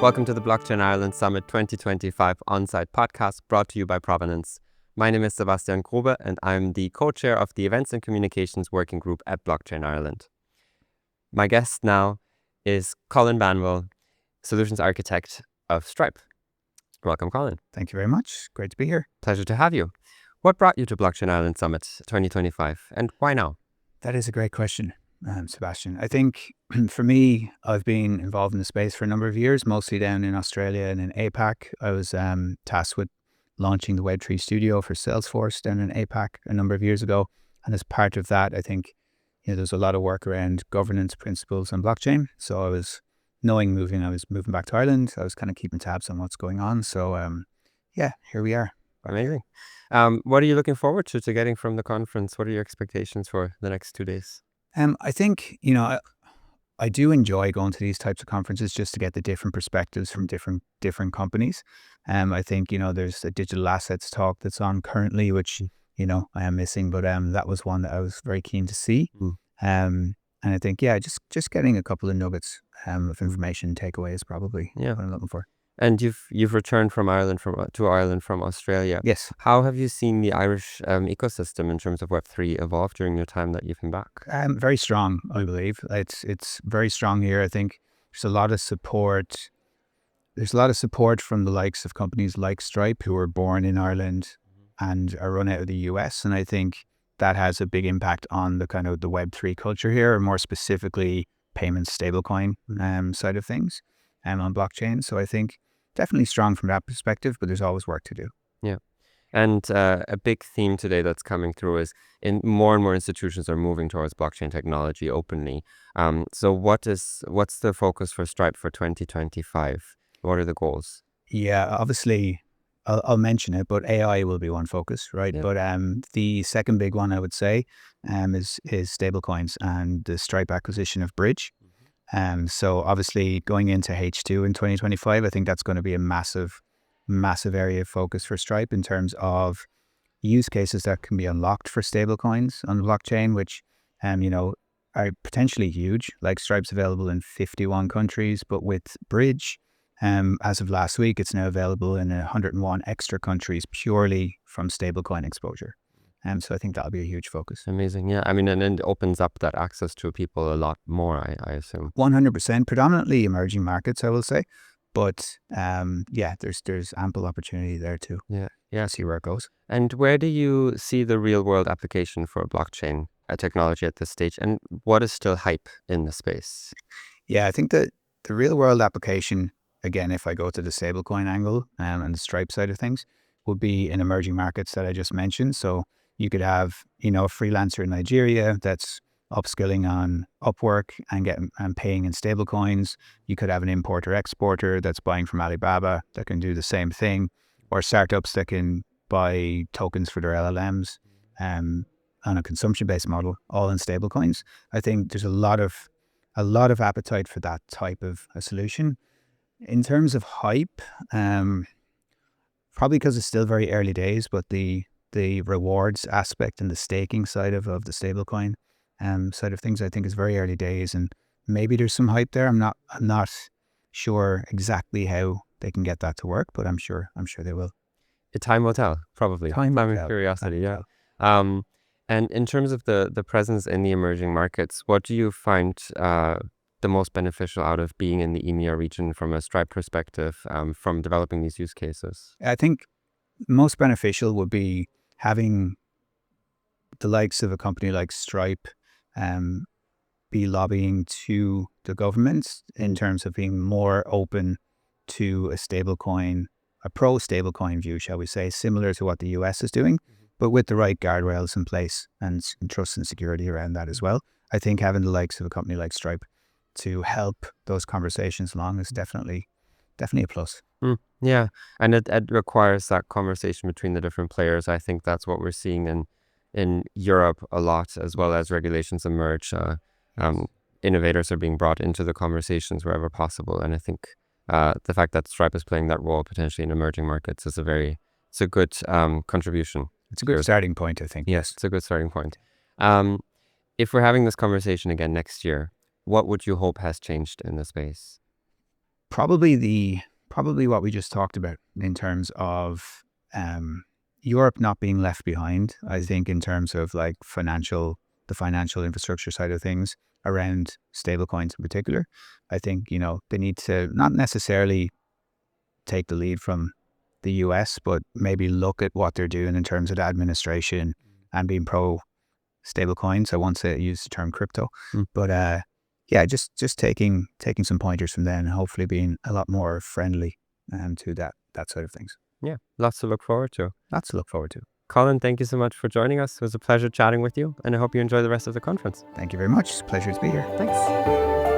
Welcome to the Blockchain Ireland Summit 2025 on-site podcast brought to you by Provenance. My name is Sebastian Grube and I'm the co-chair of the Events and Communications Working Group at Blockchain Ireland. My guest now is Colin Banville, Solutions Architect of Stripe. Welcome, Colin. Thank you very much. Great to be here. Pleasure to have you. What brought you to Blockchain Ireland Summit 2025 and why now? That is a great question, Sebastian. I think for me, I've been involved in the space for a number of years, mostly down in Australia and in APAC. I was tasked with launching the Web3 studio for Salesforce down in APAC a number of years ago. And as part of that, I think there's a lot of work around governance principles and blockchain. So I was I was moving back to Ireland. I was kind of keeping tabs on what's going on. So here we are. Amazing. What are you looking forward to getting from the conference? What are your expectations for the next 2 days? I think, I do enjoy going to these types of conferences just to get the different perspectives from different companies. I think, there's a digital assets talk that's on currently, which, I am missing, but that was one that I was very keen to see. And I think, just getting a couple of nuggets of information takeaways probably what I'm looking for. And you've returned from Ireland to Ireland from Australia. Yes. How have you seen the Irish ecosystem in terms of Web3 evolve during your time that you've been back? Very strong, I believe. It's very strong here. I think there's a lot of support. There's a lot of support from the likes of companies like Stripe, who were born in Ireland and are run out of the US. And I think that has a big impact on the kind of the Web3 culture here, or more specifically payments stablecoin side of things on blockchain. So I think definitely strong from that perspective, but there's always work to do. Yeah. And a big theme today that's coming through is more and more institutions are moving towards blockchain technology openly. So what's the focus for Stripe for 2025? What are the goals? Yeah, obviously I'll mention it, but AI will be one focus, right? Yeah. But the second big one I would say is stablecoins and the Stripe acquisition of Bridge. So obviously going into H2 in 2025, I think that's going to be a massive area of focus for Stripe in terms of use cases that can be unlocked for stablecoins on the blockchain, which, are potentially huge. Like Stripe's available in 51 countries, but with Bridge, as of last week, it's now available in 101 extra countries purely from stablecoin exposure. So I think that'll be a huge focus. Amazing. Yeah. I mean, and it opens up that access to people a lot more, I assume. 100%, predominantly emerging markets, I will say. But there's ample opportunity there too. Yeah. See where it goes. And where do you see the real world application for blockchain technology at this stage? And what is still hype in the space? Yeah, I think that the real world application, again, if I go to the stablecoin angle and the Stripe side of things, would be in emerging markets that I just mentioned. So you could have, a freelancer in Nigeria that's upskilling on Upwork and paying in stable coins. You could have an importer-exporter that's buying from Alibaba that can do the same thing, or startups that can buy tokens for their LLMs on a consumption-based model, all in stable coins. I think there's a lot of appetite for that type of a solution. In terms of hype, probably because it's still very early days, but the rewards aspect and the staking side of the stablecoin side of things, I think is very early days, and maybe there's some hype there. I'm not sure exactly how they can get that to work, but I'm sure they will. Time will tell, probably. Time will of tell. Curiosity, yeah. And in terms of the presence in the emerging markets, what do you find the most beneficial out of being in the EMEA region from a Stripe perspective, from developing these use cases? I think most beneficial would be having the likes of a company like Stripe be lobbying to the government in terms of being more open to a pro stablecoin view, shall we say, similar to what the US is doing, but with the right guardrails in place and trust and security around that as well. I think having the likes of a company like Stripe to help those conversations along is definitely a plus. Yeah, and it requires that conversation between the different players. I think that's what we're seeing in Europe a lot, as well as regulations emerge. Innovators are being brought into the conversations wherever possible, and I think the fact that Stripe is playing that role potentially in emerging markets is a good contribution. It's a good starting point, I think. Yes, it's a good starting point. If we're having this conversation again next year, what would you hope has changed in the space? Probably what we just talked about in terms of Europe not being left behind. I think in terms of like the financial infrastructure side of things around stablecoins in particular, I think they need to not necessarily take the lead from the US, but maybe look at what they're doing in terms of the administration and being pro stablecoins. I won't say use the term crypto, but yeah, just taking some pointers from them and hopefully being a lot more friendly to that side of things. Yeah, lots to look forward to. Lots to look forward to. Colin, thank you so much for joining us. It was a pleasure chatting with you, and I hope you enjoy the rest of the conference. Thank you very much. It's a pleasure to be here. Thanks.